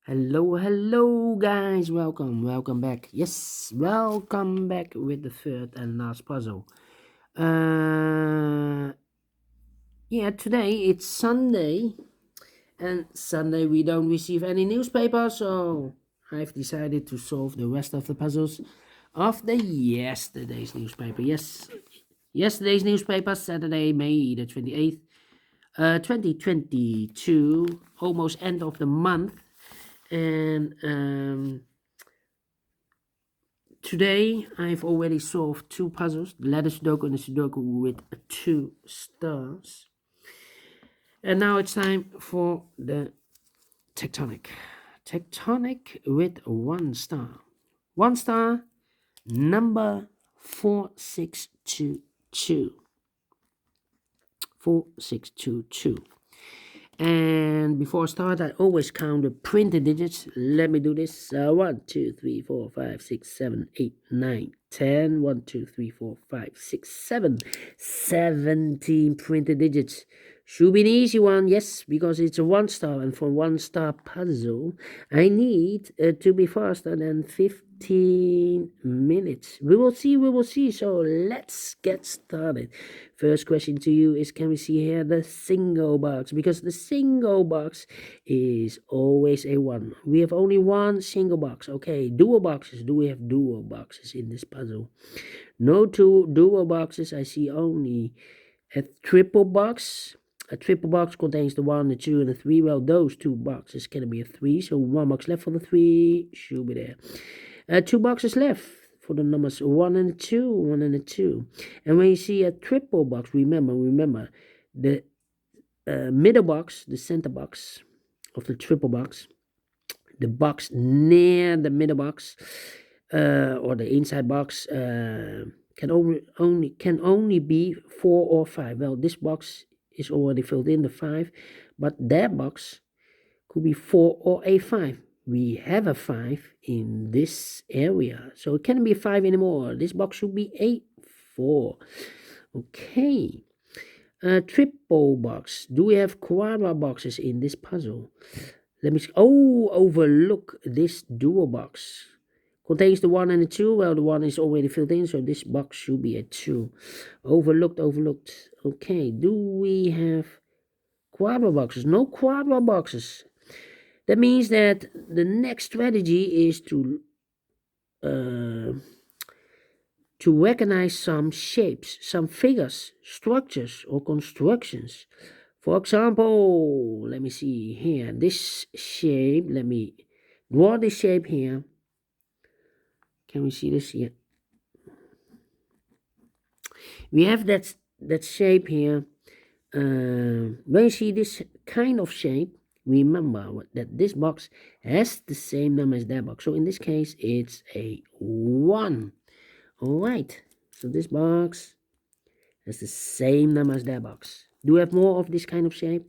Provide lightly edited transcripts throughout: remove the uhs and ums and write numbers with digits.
Hello guys, welcome back. Yes, welcome back with the third and last puzzle. Yeah, today it's Sunday, and Sunday we don't receive any newspaper, so I've decided to solve the rest of the puzzles of the yesterday's newspaper. Yes, yesterday's newspaper, Saturday, May the 28th, 2022, almost end of the month. And today I've already solved two puzzles, the ladder Sudoku and the Sudoku with 2 stars. And now it's time for the Tectonic. Tectonic with 1 star. 1 star, number 4622. 4622. And before I start, I always count the printed digits. Let me do this. 1, 2, 3, 4, 5, 6, 7, 8, 9, 10. 1, 2, 3, 4, 5, 6, 7. 17 printed digits. Should be an easy one, yes, because it's a 1 star. And for 1 star puzzle, I need to be faster than 15 minutes. We will see. So let's get started. First question to you is, can we see here the single box? Because the single box is always a 1. We have only 1 single box. Okay, dual boxes. Do we have dual boxes in this puzzle? No 2 dual boxes. I see only a triple box. A triple box contains the 1, the 2, and the 3. Well, those 2 boxes can be a 3. So 1 box left for the 3 should be there. 2 boxes left for the numbers 1 and a 2, 1 and a 2. And when you see a triple box, remember the middle box, the center box of the triple box, the box near the middle box or the inside box can only be 4 or 5. Well, this box is already filled in, the 5, but that box could be 4 or a 5. We have a 5 in this area, so it can't be a 5 anymore. This box should be a 4. Okay. Triple box. Do we have quadra boxes in this puzzle? Let me see. Oh, overlook this dual box. Contains the 1 and the 2. Well, the 1 is already filled in, so this box should be a 2. Overlooked. Okay, do we have quadra boxes? No quadra boxes. That means that the next strategy is to recognize some shapes, some figures, structures, or constructions. For example, let me see here. This shape, let me draw this shape here. Can we see this here? We have that shape here. When you see this kind of shape, remember that this box has the same number as that box. So in this case, it's a 1. All right. So this box has the same number as that box. Do we have more of this kind of shape?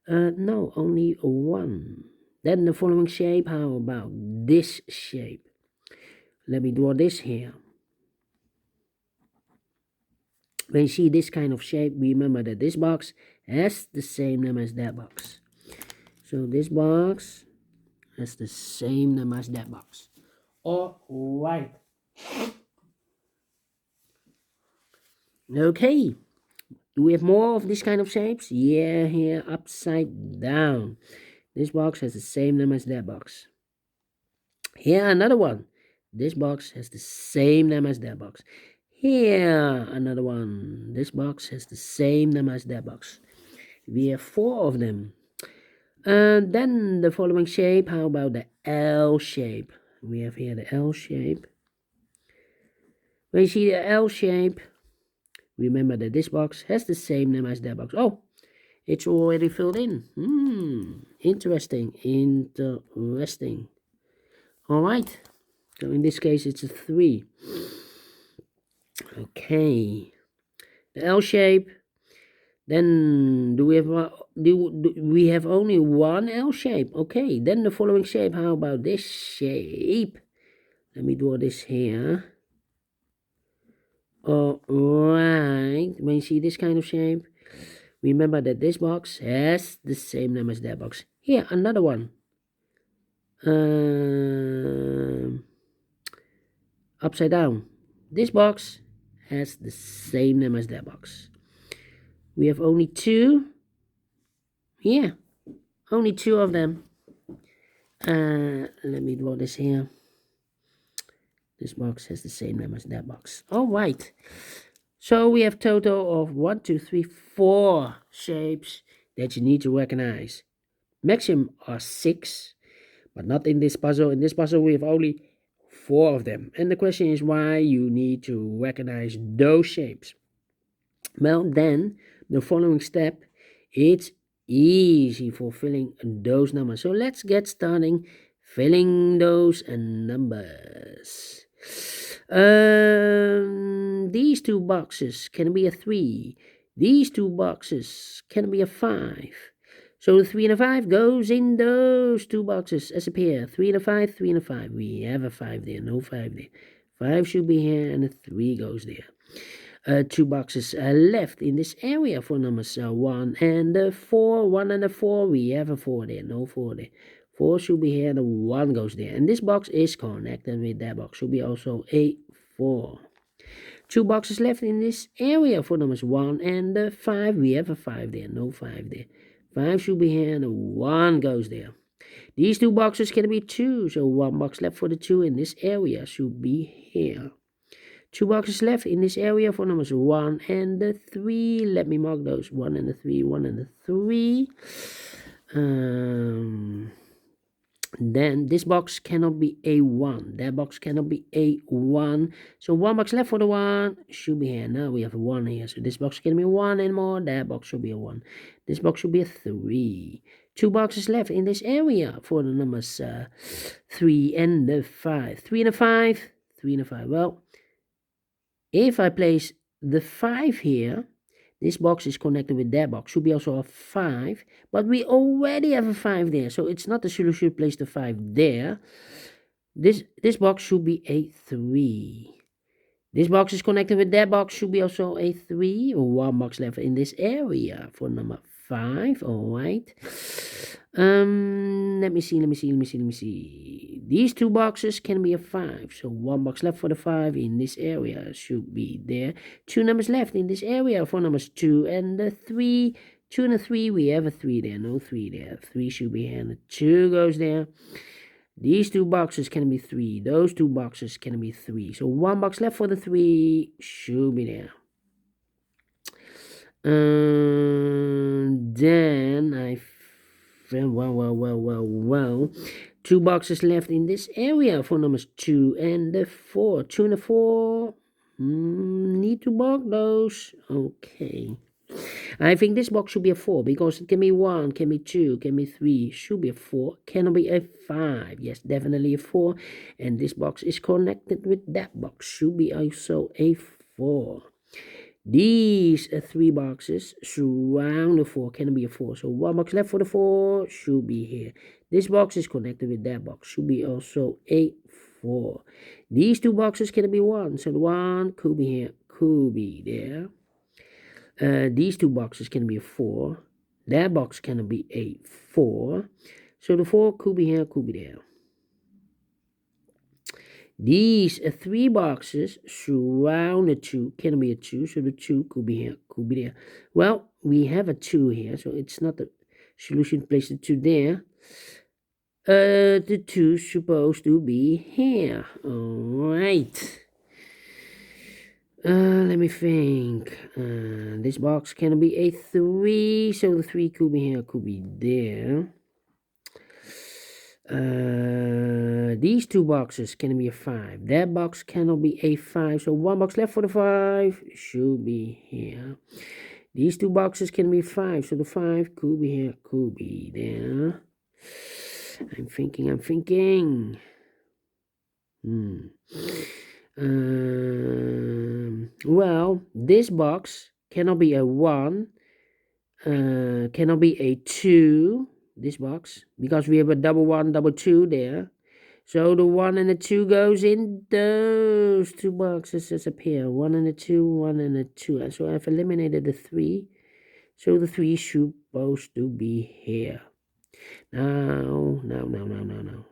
No, only 1. Then the following shape, how about this shape? Let me draw this here. When you see this kind of shape, remember that this box has the same number as that box. So this box has the same number as that box. All right. Okay. Do we have more of this kind of shapes? Yeah, here, upside down. This box has the same number as that box. Here, another one. This box has the same number as that box. Here, another one. This box has the same number as that box. We have 4 of them. And then the following shape, how about the L shape? We have here the L shape. When you see the L shape, remember that this box has the same number as that box. Oh, it's already filled in. Interesting. All right. So in this case, it's a 3. Okay. The L shape. Then do we have only 1 L shape? Okay. Then the following shape. How about this shape? Let me draw this here. All right. When you see this kind of shape, remember that this box has the same number as that box. Here, another one. upside down. This box has the same name as that box. We have only two. Yeah, only two of them. Let me draw this here. This box has the same name as that box. All right. So we have total of 1, 2, 3, 4 shapes that you need to recognize. Maximum are 6, but not in this puzzle. In this puzzle, we have only 4 of them. And the question is why you need to recognize those shapes. Well, then the following step, it's easy for filling those numbers. So let's get starting filling those numbers. These two boxes can be a 3. These two boxes can be a 5. So the 3 and a 5 goes in those two boxes as a pair. 3 and a 5, 3 and a 5. We have a 5 there, no 5 there. 5 should be here and a 3 goes there. 2 boxes left in this area for numbers 1 and 4. 1 and 4, we have a 4 there, no 4 there. 4 should be here, the 1 goes there. And this box is connected with that box, should be also a 4. 2 boxes left in this area for numbers 1 and 5. We have a 5 there, no 5 there. 5 should be here, and the 1 goes there. These 2 boxes can be 2, so 1 box left for the 2 in this area should be here. 2 boxes left in this area for numbers 1 and 3. Let me mark those. 1 and 3, 1 and 3. Then this box cannot be a 1. That box cannot be a 1. So 1 box left for the 1 should be here. Now we have a 1 here. So this box can be 1 anymore. That box should be a 1. This box should be a 3. 2 boxes left in this area for the numbers 3 and 5. 3 and 5. 3 and 5. Well, if I place the 5 here, this box is connected with that box. Should be also a 5. But we already have a 5 there. So it's not the solution to place the 5 there. This box should be a 3. This box is connected with that box. Should be also a 3. 1 box left in this area for number 5. Alright. Let me see. These 2 boxes can be a 5. So 1 box left for the 5 in this area should be there. 2 numbers left in this area for numbers 2 and 3. 2 and 3, we have a 3 there. No 3 there. 3 should be here and the 2 goes there. These 2 boxes can be 3. Those 2 boxes can be 3. So 1 box left for the 3 should be there. Then well. 2 boxes left in this area for numbers 2 and 4. 2 and 4. Need to mark those. Okay. I think this box should be a 4 because it can be 1, can be 2, can be 3, should be a 4, cannot be a 5. Yes, definitely a 4. And this box is connected with that box, should be also a 4. These 3 boxes surround the 4, can be a 4. So 1 box left for the 4 should be here. This box is connected with that box, should be also a 4. These 2 boxes can be 1, so the 1 could be here, could be there. These 2 boxes can be a 4. That box can be a 4. So the 4 could be here, could be there. These 3 boxes surround the 2 can be a 2. So the 2 could be here, could be there. Well, we have a 2 here, so it's not the solution to place the 2 there. The 2 is supposed to be here. Alright. Let me think. This box can be a 3, so the 3 could be here, could be there. These 2 boxes can be a 5. That box cannot be a 5, so 1 box left for the 5 should be here. These 2 boxes can be 5, so the 5 could be here, could be there. I'm thinking. Well, this box cannot be a 1, cannot be a 2, this box, because we have a double 1, double 2 there. So the 1 and the 2 goes in those 2 boxes as a pair. 1 and a 2, 1 and a 2. And so I've eliminated the 3. So the 3 is supposed to be here. Now.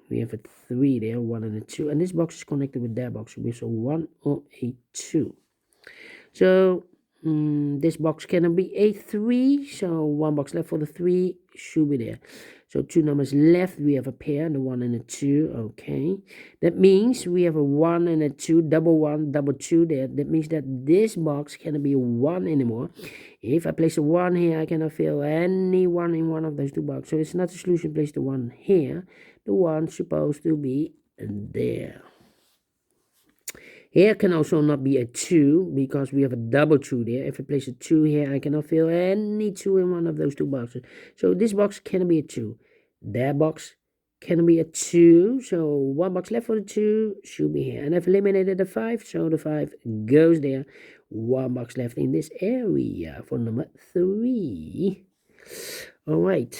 We we have a 3 there, 1 and a 2, and this box is connected with that box, so we have a 1 or a 2. So this box cannot be a 3, so 1 box left for the 3 should be there. So 2 numbers left, we have a pair, the 1 and a 2, okay. That means we have a 1 and a 2, double 1, double 2 there. That means that this box cannot be a 1 anymore. If I place a 1 here, I cannot fill any 1 in one of those two boxes. So it's not a solution, place the 1 here. The 1 supposed to be there. Here can also not be a 2 because we have a double 2 there. If I place a 2 here, I cannot fill any 2 in one of those two boxes. So this box cannot be a 2. That box can be a 2. So 1 box left for the 2 should be here. And I've eliminated the 5, so the 5 goes there. 1 box left in this area for number 3. All right.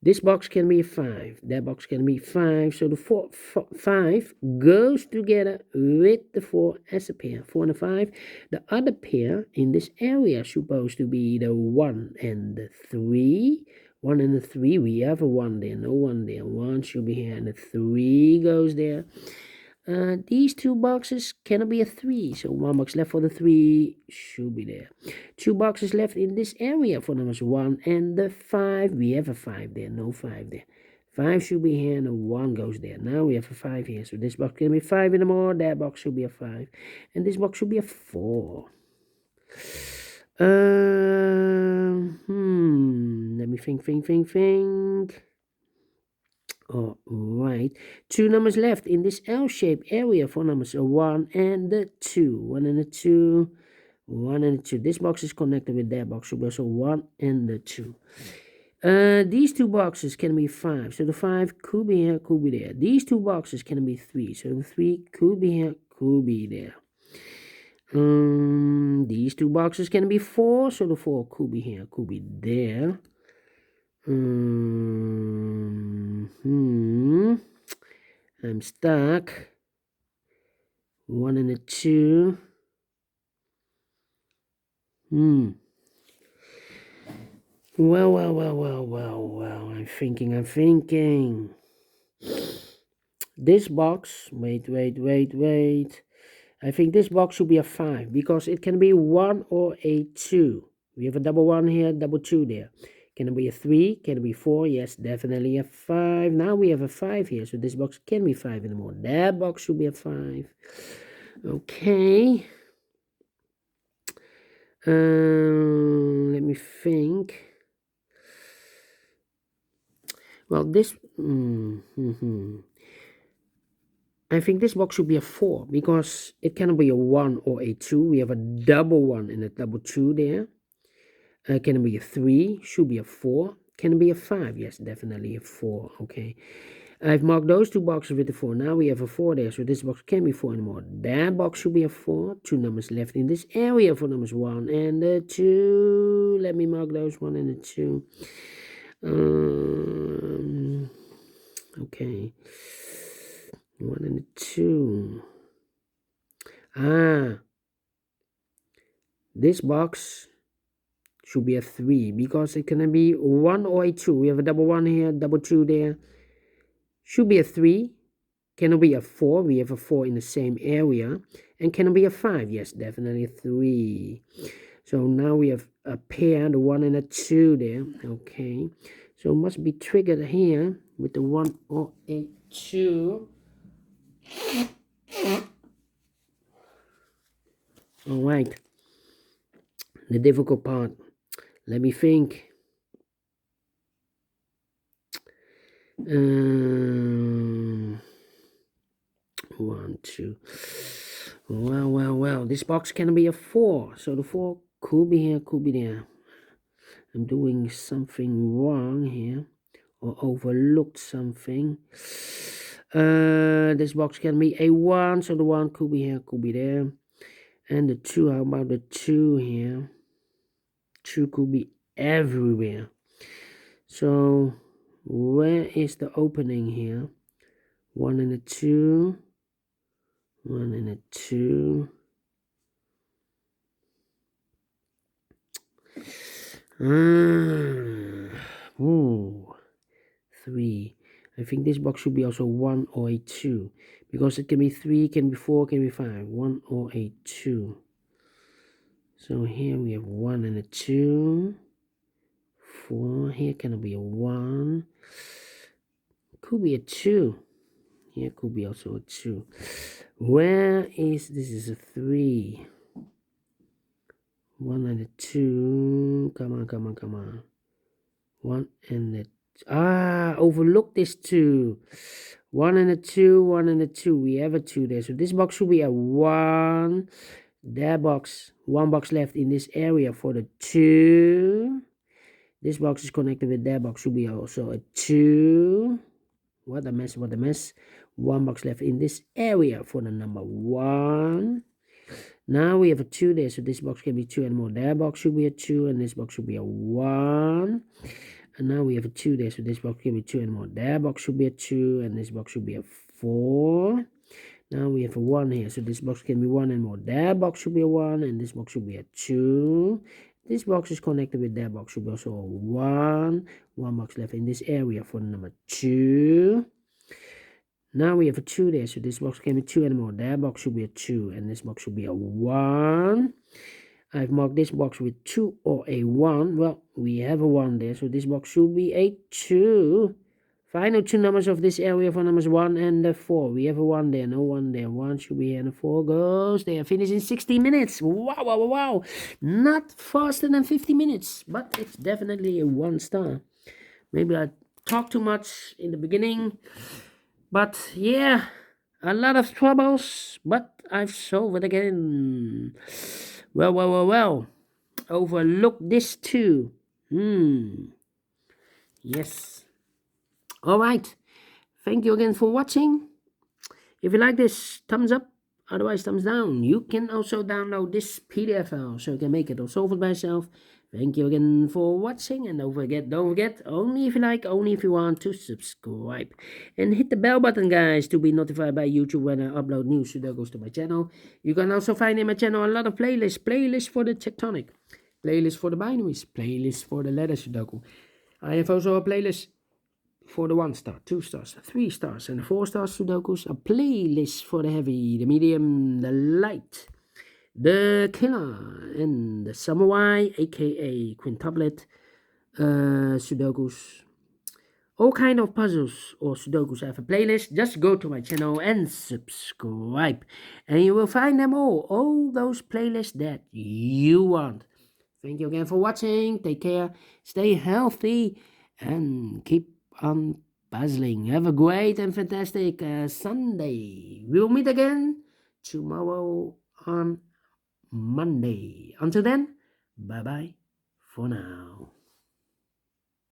This box can be a 5. That box can be 5. So the 5 goes together with the 4 as a pair. 4 and a 5. The other pair in this area is supposed to be the 1 and the 3. 1 and the 3. We have a 1 there. No 1 there. 1 should be here. And the 3 goes there. These two boxes cannot be a 3, so 1 box left for the 3 should be there. 2 boxes left in this area for numbers 1 and the 5. We have a 5 there, no 5 there. 5 should be here and a 1 goes there. Now we have a 5 here, so this box can be 5 anymore. That box should be a 5, and this box should be a 4. Let me think. All right, 2 numbers left in this L-shaped area for numbers 1 and the 2. 1 and the 2, 1 and the 2. This box is connected with that box, so also 1 and the 2. These two boxes can be 5, so the 5 could be here, could be there. These two boxes can be 3, so the 3 could be here, could be there. These two boxes can be 4, so the 4 could be here, could be there. I'm stuck. 1 and a 2. Well. I'm thinking. This box. Wait. I think this box should be a 5 because it can be 1 or a 2. We have a double 1 here, double 2 there. Can it be a 3? Can it be 4? Yes, definitely a 5. Now we have a 5 here, so this box can be 5 anymore. That box should be a 5. Okay. Let me think. Well, this... I think this box should be a 4 because it cannot be a 1 or a 2. We have a double 1 and a double 2 there. Can it be a 3? Should be a 4. Can it be a 5? Yes, definitely a 4. Okay. I've marked those two boxes with the 4. Now we have a 4 there, so this box can't be 4 anymore. That box should be a 4. 2 numbers left in this area for numbers 1 and the 2. Let me mark those 1 and the 2. Okay. 1 and the 2. This box should be a 3 because it can be 1 or a 2. We have a double 1 here, double 2 there. Should be a 3. Can it be a 4? We have a 4 in the same area. And can it be a 5? Yes, definitely a 3. So now we have a pair, the 1 and a 2 there. Okay. So it must be triggered here with the 1 or a 2. All right. The difficult part. Let me think. 1, 2. Well. This box can be a 4. So the 4 could be here, could be there. I'm doing something wrong here. Or overlooked something. This box can be a 1. So the 1 could be here, could be there. And the 2, how about the 2 here? 2 could be everywhere. So where is the opening here? 1 and a 2. 1 and a 2. 3. I think this box should be also 1 or a 2, because it can be 3, can be 4, can be 5. 1 or a 2. So here we have 1 and a 2. 4. Here can be a 1. Could be a 2. Here could be also a 2. Where is this? Is a 3. 1 and a 2. Come on, come on, come on. 1 and a overlook this 2. 1 and a 2, 1 and a 2. We have a 2 there. So this box should be a 1. That box, 1 box left in this area for the 2. This box is connected with that box, should be also a 2. What a mess, what a mess. 1 box left in this area for the number 1. Now we have a 2 there, so this box can be 2 and more. That box should be a 2, and this box should be a 1. And now we have a 2 there, so this box can be 2 and more. That box should be a 2, and this box should be a 4. Now we have a 1 here, so this box can be 1 and more. That box should be a 1, and this box should be a 2. This box is connected with that box, should be also a 1. 1 box left in this area for the number 2. Now we have a 2 there, so this box can be 2 and more. That box should be a 2, and this box should be a 1. I've marked this box with 2 or a 1. Well, we have a 1 there, so this box should be a 2. Final 2 numbers of this area for numbers 1 and 4. We have a 1 there, no 1 there. 1 should be here, and a 4 goes there. Finished in 60 minutes. Wow, wow, wow, wow. Not faster than 50 minutes, but it's definitely a 1 star. Maybe I talked too much in the beginning. But yeah, a lot of troubles, but I've solved it again. Well, well, well, well. Overlook this too. Yes. Alright. Thank you again for watching. If you like this, thumbs up. Otherwise, thumbs down. You can also download this PDF file so you can make it or solve it by yourself. Thank you again for watching, and don't forget, only if you like, only if you want, to subscribe. And hit the bell button, guys, to be notified by YouTube when I upload new Sudokus to my channel. You can also find in my channel a lot of playlists for the Tectonic, playlists for the binaries, playlists for the letter Sudoku. I have also a playlist for the 1 star, 2 stars, 3 stars, and 4 star Sudokus, a playlist for the heavy, the medium, the light, the killer, and the samurai, aka quintuplet Sudokus. All kind of puzzles or Sudokus. I have a playlist. Just go to my channel and subscribe, and you will find them all those playlists that you want. Thank you again for watching. Take care, stay healthy, and keep on puzzling. Have a great and fantastic Sunday. We'll meet again tomorrow on Monday. Until then, bye bye for now.